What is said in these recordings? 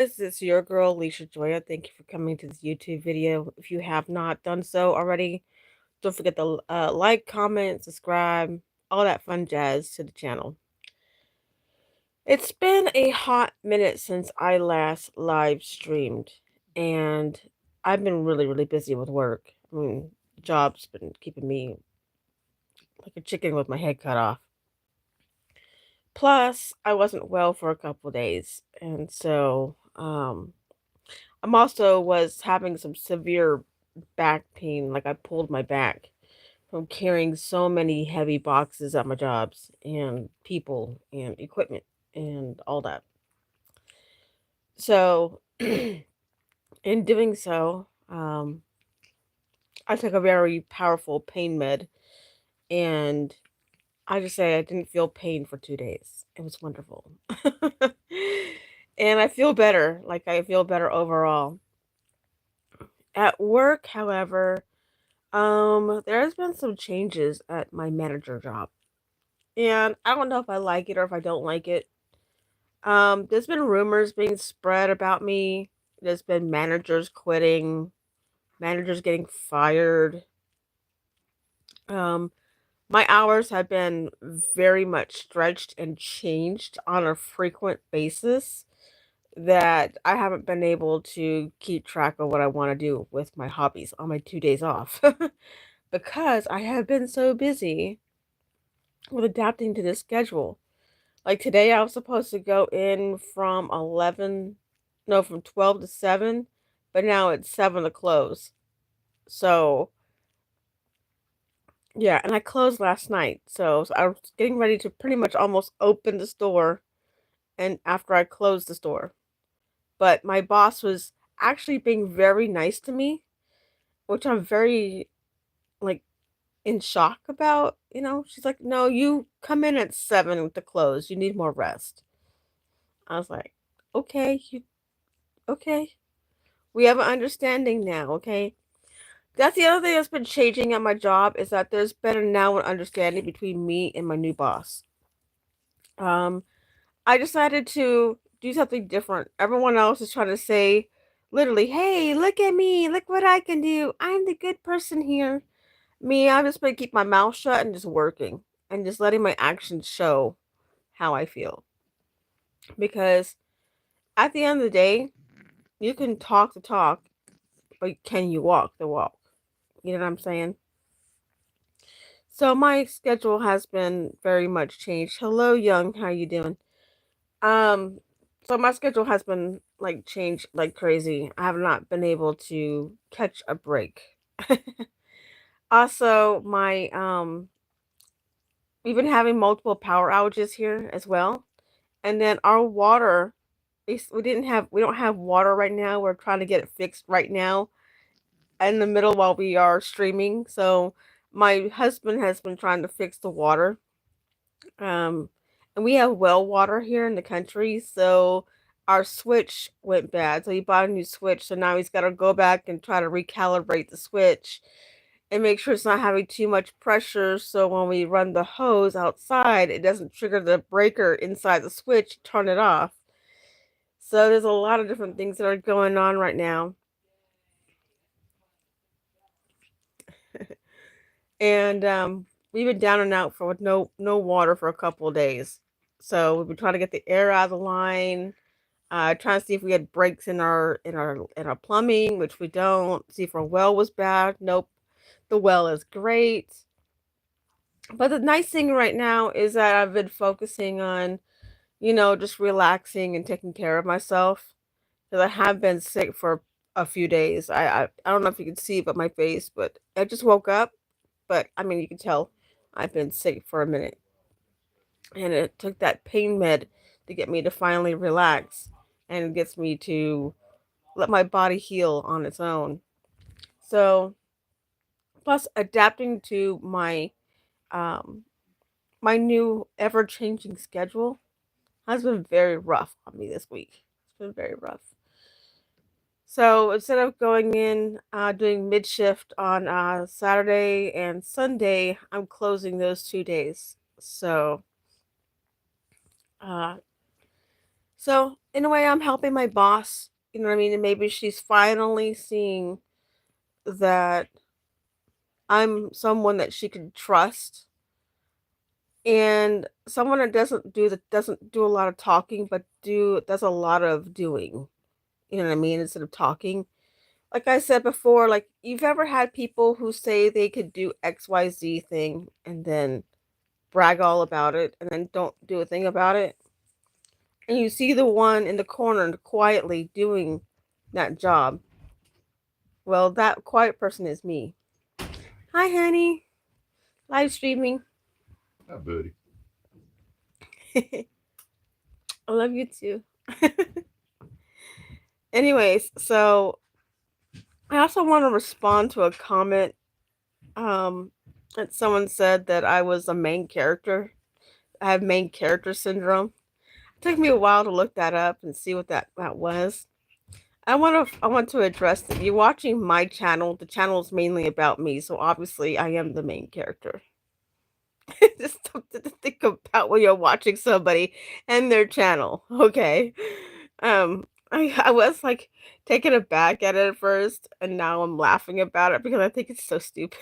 This is your girl, Lishajoya. Thank you for coming to this YouTube video. If you have not done so already, don't forget to like, comment, subscribe, all that fun jazz to the channel. It's been a hot minute since I last live streamed, and I've been really busy with work. I mean, the job's been keeping me like a chicken with my head cut off. Plus, I wasn't well for a couple days, and so I'm also was having some severe back pain, like I pulled my back from carrying so many heavy boxes at my jobs and people and equipment and all that. So, in doing so, I took a very powerful pain med, and I just say I didn't feel pain for 2 days. It was wonderful. And I feel better. Like, I feel better overall. At work, however, there has been some changes at my manager job. And I don't know if I like it or if I don't like it. There's been rumors being spread about me. There's been managers quitting, managers getting fired. Um, my hours have been very much stretched and changed on a frequent basis that I haven't been able to keep track of what I want to do with my hobbies on my 2 days off because I have been so busy with adapting to this schedule. Like today, I was supposed to go in from 11, no, from 12 to 7, but now it's 7 to close. So, yeah, and I closed last night. So I was getting ready to pretty much almost open the store and after I closed the store. But my boss was actually being very nice to me, which I'm very like in shock about. She's like, "No, you come in at 7 to close. You need more rest." I was like, "Okay, okay. We have an understanding now, okay?" That's the other thing that's been changing at my job is that there's been now an understanding between me and my new boss. Um, I decided to do something different. Everyone else is trying to say, literally, "Hey, look at me, look what I can do. I'm the good person here." Me, I'm just gonna keep my mouth shut and just working and just letting my actions show how I feel. Because at the end of the day, you can talk the talk, but can you walk the walk? You know what I'm saying? So my schedule has been very much changed. Hello, Young. How you doing? Um, so my schedule has been like changed like crazy. I have not been able to catch a break. Also, my we've been having multiple power outages here as well. And then our water, we don't have water right now. We're trying to get it fixed right now in the middle while we are streaming. So my husband has been trying to fix the water. Um, and we have well water here in the country, so our switch went bad. So he bought a new switch. So now he's got to go back and try to recalibrate the switch and make sure it's not having too much pressure. So when we run the hose outside, it doesn't trigger the breaker inside the switch, turn it off. So there's a lot of different things that are going on right now. And we've been down and out for with no water for a couple of days. So we've been trying to get the air out of the line, trying to see if we had breaks in our plumbing, which we don't. See if our well was bad. Nope, the well is great. But the nice thing right now is that I've been focusing on, just relaxing and taking care of myself because I have been sick for a few days. I don't know if you can see but my face, but I just woke up. But I mean, you can tell I've been sick for a minute, and it took that pain med to get me to finally relax, and it gets me to let my body heal on its own. So, plus adapting to um my new ever changing schedule has been very rough on me this week. It's been very rough. So instead of going in doing mid shift on Saturday and Sunday, I'm closing those 2 days. So uh, So, in a way, I'm helping my boss, you know what I mean? And maybe she's finally seeing that I'm someone that she can trust and someone that doesn't do a lot of talking, but does a lot of doing. You know what I mean? Instead of talking. Like I said before, like you've ever had people who say they could do XYZ thing and then brag all about it and then don't do a thing about it. And you see the one in the corner quietly doing that job. Well, that quiet person is me. Hi, honey. Live streaming. Hi, buddy. I love you too. Anyways, so I also want to respond to a comment that someone said that I was a main character. I have main character syndrome. It took me a while to look that up and see what that was. I want to address that. You're watching my channel. The channel is mainly about me, so obviously I am the main character. Just something to think about when you're watching somebody and their channel. Okay. I was like taken aback at it at first, and now I'm laughing about it because I think it's so stupid.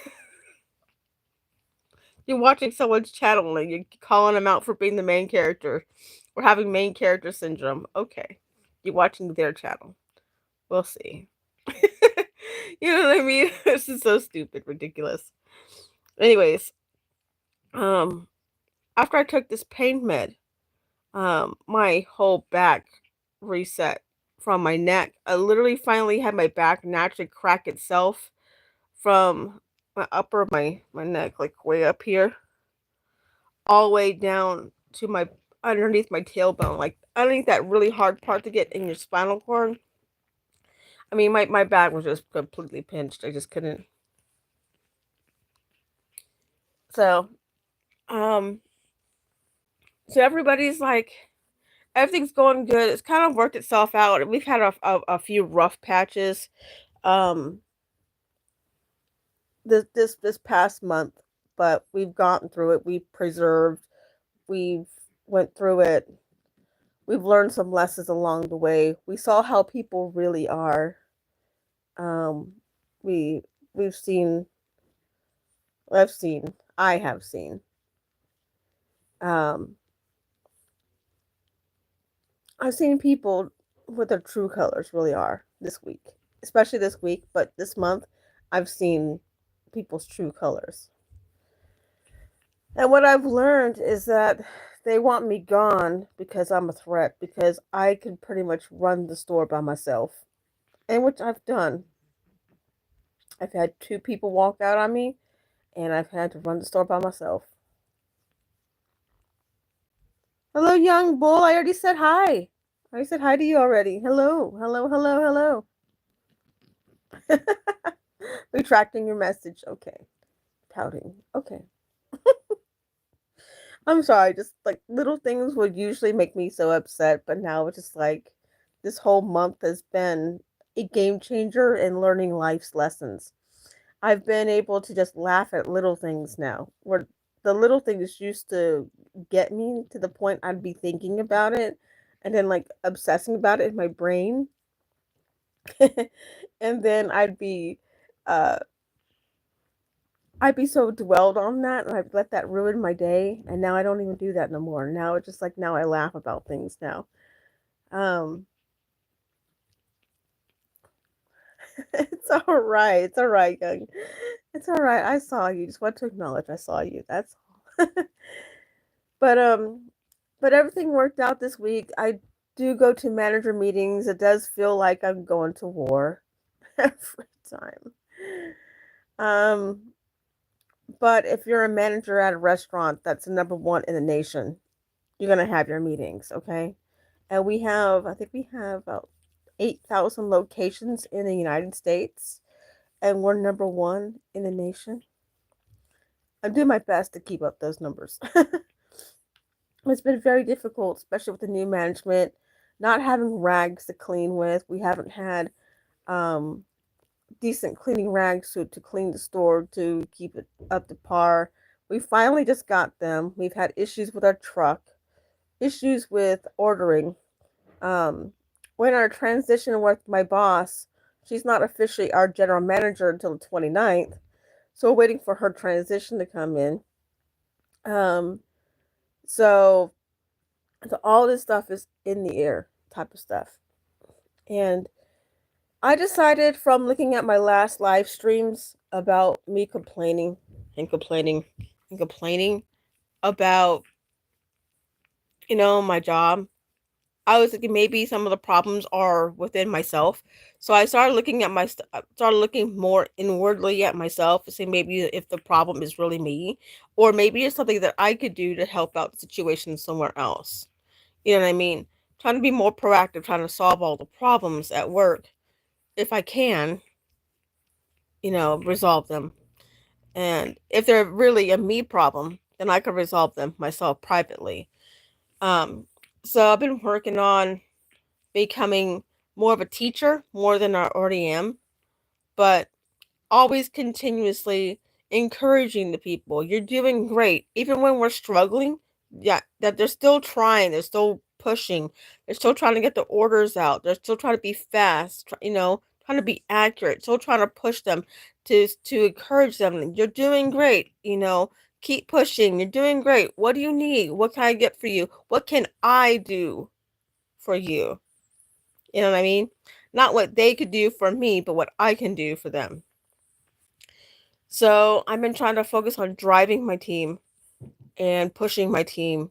You're watching someone's channel and you're calling them out for being the main character or having main character syndrome. Okay. You're watching their channel. We'll see. You know what I mean? This is so stupid, ridiculous. Anyways, um, after I took this pain med, my whole back reset from my neck. I literally finally had my back naturally crack itself from my neck, like way up here, all the way down to my underneath my tailbone, like underneath that really hard part to get in your spinal cord. I mean, my back was just completely pinched. I just couldn't. So, um, so everybody's like, everything's going good. It's kind of worked itself out. We've had a few rough patches, um, this past month, but we've gotten through it. We've preserved. We've went through it. We've learned some lessons along the way. We saw how people really are. Um, we we've seen. I've seen. I have seen. Um, I've seen people what their true colors really are this week, especially this week, but this month, I've seen people's true colors. And what I've learned is that they want me gone because I'm a threat, because I can pretty much run the store by myself, and which I've done. I've had two people walk out on me, and I've had to run the store by myself. Hello, young bull. I already said hi. I already said hi to you already. Hello, hello, hello, hello. Retracting your message. Okay. Pouting. Okay. I'm sorry. Just like little things would usually make me so upset, but now it's just like this whole month has been a game changer in learning life's lessons. I've been able to just laugh at little things now, where the little things used to get me to the point I'd be thinking about it and then like obsessing about it in my brain. And then uh I'd be so dwelled on that and I'd let that ruin my day. And now I don't even do that no more. Now it's just like now I laugh about things now. Um it's all right. It's all right, young. It's all right. I saw you. Just want to acknowledge I saw you. That's all. But but everything worked out this week. I do go to manager meetings. It does feel like I'm going to war every time. Um, but if you're a manager at a restaurant that's number one in the nation, you're gonna have your meetings, okay? And I think we have about 8,000 locations in the United States, and we're number one in the nation. I'm doing my best to keep up those numbers. It's been very difficult, especially with the new management, not having rags to clean with. We haven't had um, decent cleaning rags to clean the store to keep it up to par. We finally just got them. We've had issues with our truck, issues with ordering. Um, when our transition with my boss, she's not officially our general manager until the 29th. So we're waiting for her transition to come in. Um, so, so all this stuff is in the air type of stuff. And I decided from looking at my last live streams about me complaining and complaining and complaining about, my job. I was thinking maybe some of the problems are within myself. So I started looking at started looking more inwardly at myself to see maybe if the problem is really me, or maybe it's something that I could do to help out the situation somewhere else. You know what I mean? Trying to be more proactive, trying to solve all the problems at work if I can, resolve them. And if they're really a me problem, then I can resolve them myself privately. Um, so I've been working on becoming more of a teacher more than I already am, but always continuously encouraging the people. You're doing great. Even when we're struggling, yeah, that they're still trying, they're still pushing, they're still trying to get the orders out, they're still trying to be fast, trying to be accurate, still trying to push them to encourage them. You're doing great, keep pushing. You're doing great. What do you need? What can I get for you? What can I do for you? You know what I mean? Not what they could do for me, but what I can do for them. So I've been trying to focus on driving my team and pushing my team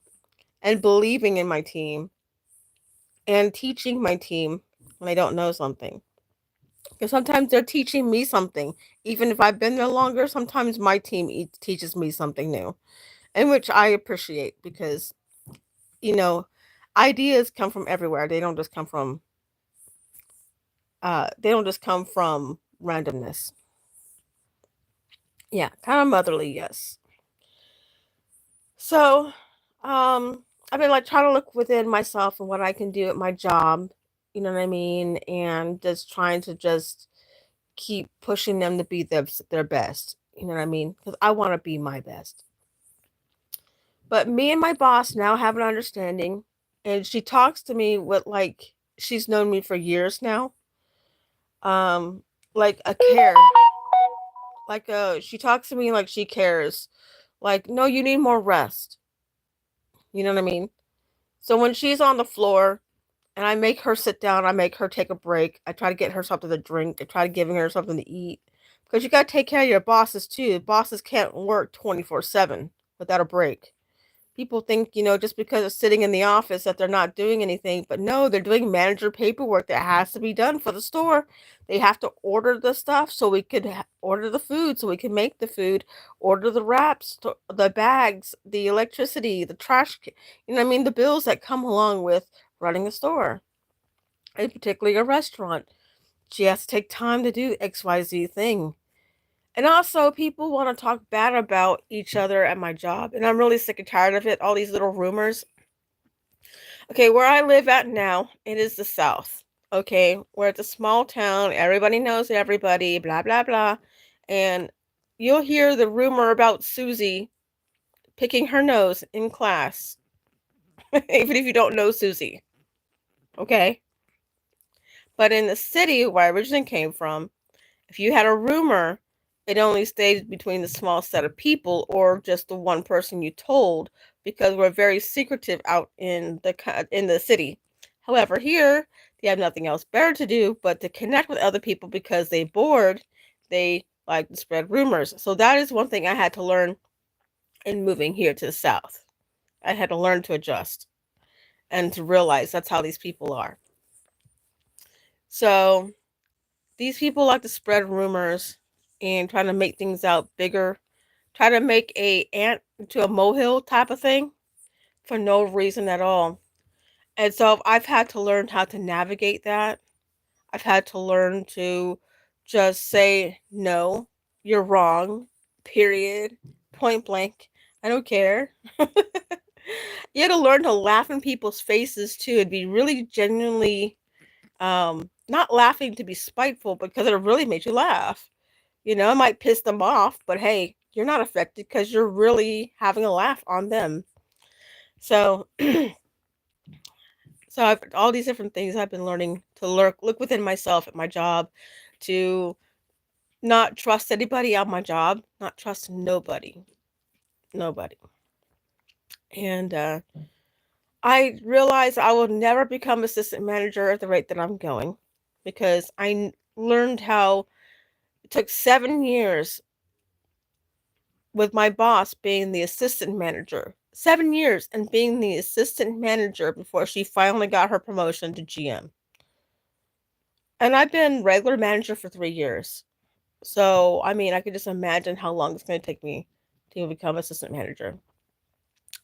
and believing in my team and teaching my team when I don't know something. Because sometimes they're teaching me something. Even if I've been there longer, sometimes my team teaches me something new, and which I appreciate because, you know, ideas come from everywhere. They don't just come from randomness. Yeah, kind of motherly, yes. So, I've been like trying to look within myself and what I can do at my job, you know what I mean, and just trying to just keep pushing them to be their best, you know what I mean, because I want to be my best. But me and my boss now have an understanding, and she talks to me with like she's known me for years now, like a care, she talks to me like she cares, like no, you need more rest, you know what I mean. So when she's on the floor and I make her sit down, I make her take a break. I try to get her something to drink. I try to giving her something to eat because you got to take care of your bosses too. Bosses can't work 24/7 without a break. People think, just because it's sitting in the office that they're not doing anything, but no, they're doing manager paperwork that has to be done for the store. They have to order the stuff so we could order the food so we can make the food, order the wraps, the bags, the electricity, the trash, the bills that come along with running a store, and particularly a restaurant. She has to take time to do XYZ thing. And also, people want to talk bad about each other at my job, and I'm really sick and tired of it. All these little rumors. Okay, where I live at now, it is the South. Okay, where it's a small town, everybody knows everybody, blah blah blah, and you'll hear the rumor about Susie picking her nose in class, even if you don't know Susie. Okay, but in the city where I originally came from, if you had a rumor, it only stayed between the small set of people or just the one person you told because we're very secretive out in the city. However, here they have nothing else better to do but to connect with other people because they bored. They like to spread rumors. So that is one thing I had to learn in moving here to the South. I had to learn to adjust and to realize that's how these people are. So these people like to spread rumors and trying to make things out bigger, try to make a ant into a molehill type of thing for no reason at all. And so I've had to learn how to navigate that. I've had to learn to just say no, you're wrong, period, point blank. I don't care. You had to learn to laugh in people's faces too and be really genuinely not laughing to be spiteful because it really made you laugh. It might piss them off, but hey, you're not affected because you're really having a laugh on them. So, So I've all these different things I've been learning to look within myself at my job, to not trust anybody on my job, not trust nobody, nobody. And I realize I will never become assistant manager at the rate that I'm going because learned how it took 7 years with my boss being the assistant manager. 7 years and being the assistant manager before she finally got her promotion to GM. And I've been regular manager for 3 years. So, I mean, I could just imagine how long it's going to take me to become assistant manager.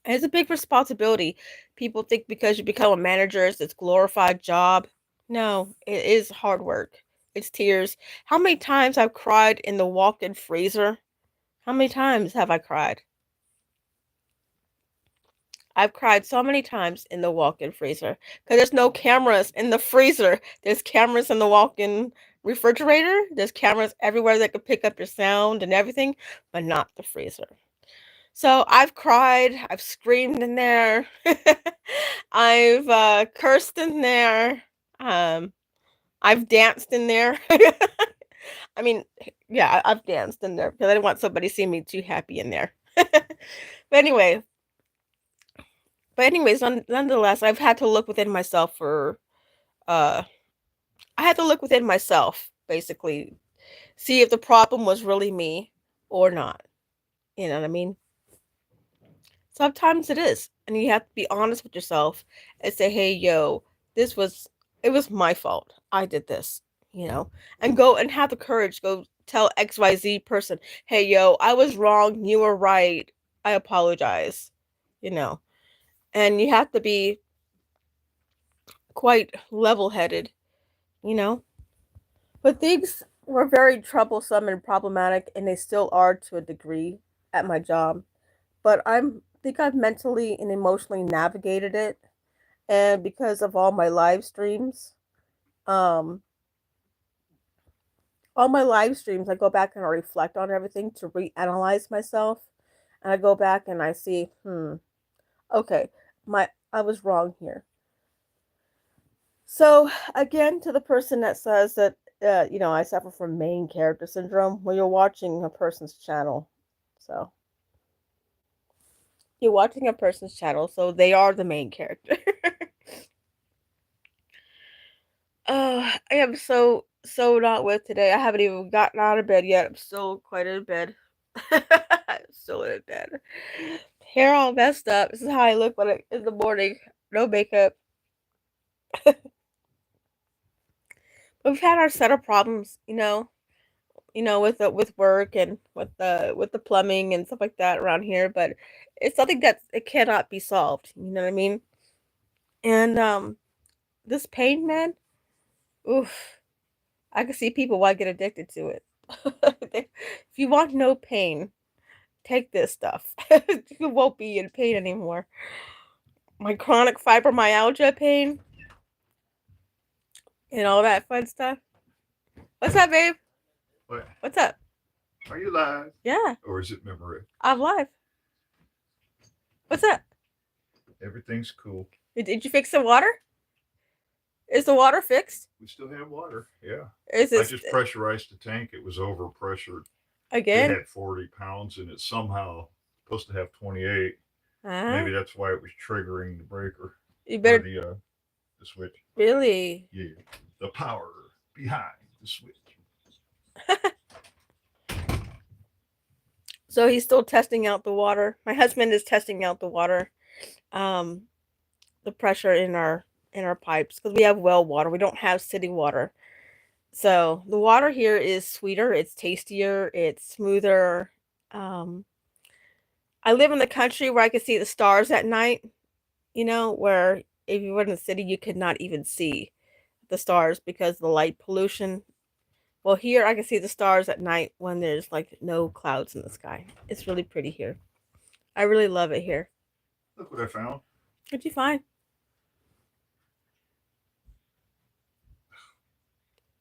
And it's a big responsibility. People think because you become a manager, it's this glorified job. No, it is hard work. It's tears. How many times I've cried in the walk-in freezer? How many times have I cried? I've cried so many times in the walk-in freezer because there's no cameras in the freezer. There's cameras in the walk-in refrigerator. There's cameras everywhere that could pick up your sound and everything, but not the freezer. So I've cried, I've screamed in there, I've cursed in there, um, I've danced in there. I mean, yeah, I've danced in there because I didn't want somebody to see me too happy in there. But anyway, nonetheless, I've had to look within myself for uh I had to look within myself, basically, see if the problem was really me or not. You know what I mean? Sometimes it is, and you have to be honest with yourself and say, "Hey, yo, this was it was my fault. I did this." You know, and go and have the courage go tell XYZ person, "Hey, yo, I was wrong. You were right. I apologize." You know, and you have to be quite level-headed, you know? But things were very troublesome and problematic, and they still are to a degree at my job. But think I've mentally and emotionally navigated it, and because of um, all my live streams, I go back and I reflect on everything to reanalyze myself, and I go back and I see, okay, I was wrong here. So again, to the person that says that I suffer from main character syndrome, well, you're watching a person's channel, so you're watching a person's channel, so they are the main character. I am so not with today. I haven't even gotten out of bed yet. I'm still quite in bed. I'm still in bed. Hair all messed up. This is how I look in the morning. No makeup. We've had our set of problems, with work and with the plumbing and stuff like that around here, but it's something that it cannot be solved. You know what I mean? And this pain, man, oof, I can see people why get addicted to it. If you want no pain, take this stuff. You won't be in pain anymore. My chronic fibromyalgia pain and all that fun stuff. What's up, babe? What? What's up? Are you live? Yeah, Or is it memory? I'm live. What's up? Everything's cool. Did you fix the water? Is the water fixed? We still have water. Yeah. Is I this just pressurized the tank. It was over pressured. It again? had 40 pounds and it's somehow supposed to have 28. Uh-huh. Maybe that's why it was triggering the breaker You or better the switch. really. Yeah. The power behind the switch. So he's still testing out the water. My husband is testing out the water, um, the pressure in our pipes because we have well water. We don't have city water. So the water here is sweeter. It's tastier. It's smoother. Um, I live in the country where I can see the stars at night. Where if you were in the city, you could not even see the stars because of the light pollution. Well, here I can see the stars at night when there's like no clouds in the sky. It's really pretty here. I really love it here. Look what I found. What'd you find?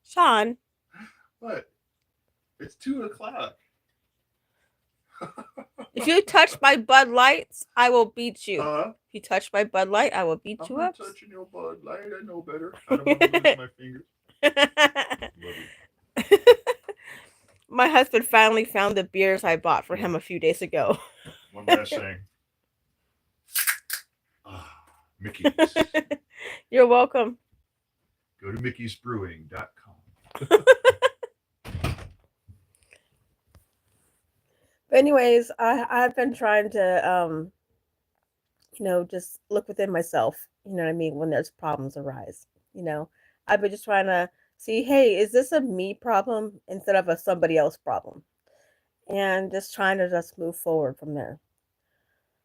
Sean, What? It's 2 o'clock. If you touch my Bud Lights, I will beat you. Huh? If you touch my Bud Light, I will beat I'm you not up. touching your Bud Light. I know better. I don't want to lose my fingers. Love you. My husband finally found the beers I bought for him Yeah. a few days ago. One last thing. Mickey's. You're welcome. Go to mickey'sbrewing.com. But anyways, I've been trying to just look within myself, you know what I mean, when there's problems arise. You know, I've been just trying to see, hey, is this a me problem instead of a somebody else problem? And just trying to just move forward from there.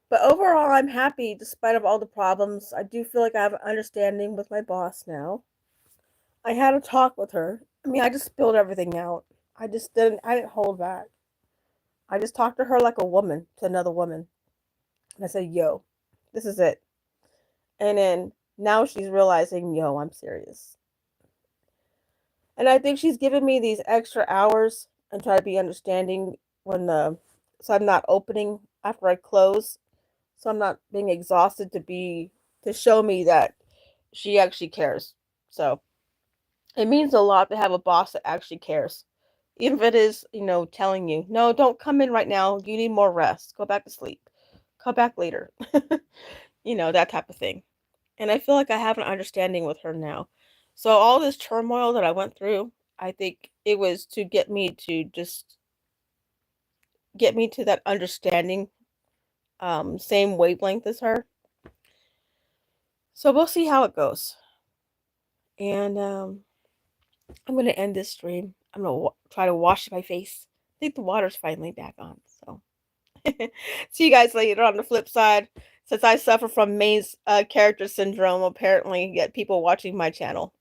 But overall, I'm happy despite of all the problems. I do feel like I have an understanding with my boss now. I had a talk with her. I mean, I just spilled everything out. I didn't hold back. I just talked to her like a woman to another woman. And I said, yo, this is it. And then now she's realizing, yo, I'm serious. And I think she's giving me these extra hours and try to be understanding so I'm not opening after I close. So I'm not being exhausted to show me that she actually cares. So it means a lot to have a boss that actually cares. Even if it is, telling you, no, don't come in right now. You need more rest. Go back to sleep. Come back later. That type of thing. And I feel like I have an understanding with her now. So all this turmoil that I went through, I think it was to get me to just get me to that understanding, same wavelength as her. So we'll see how it goes. And I'm gonna end this stream. I'm gonna try to wash my face. I think the water's finally back on. So see you guys later on the flip side. Since I suffer from main character syndrome, apparently get people watching my channel.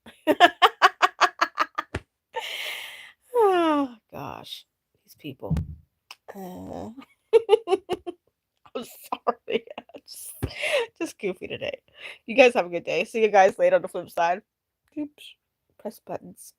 Oh gosh, these people. Uh, I'm sorry. just goofy today. You guys have a good day. See you guys later on the flip side. Oops. Press buttons.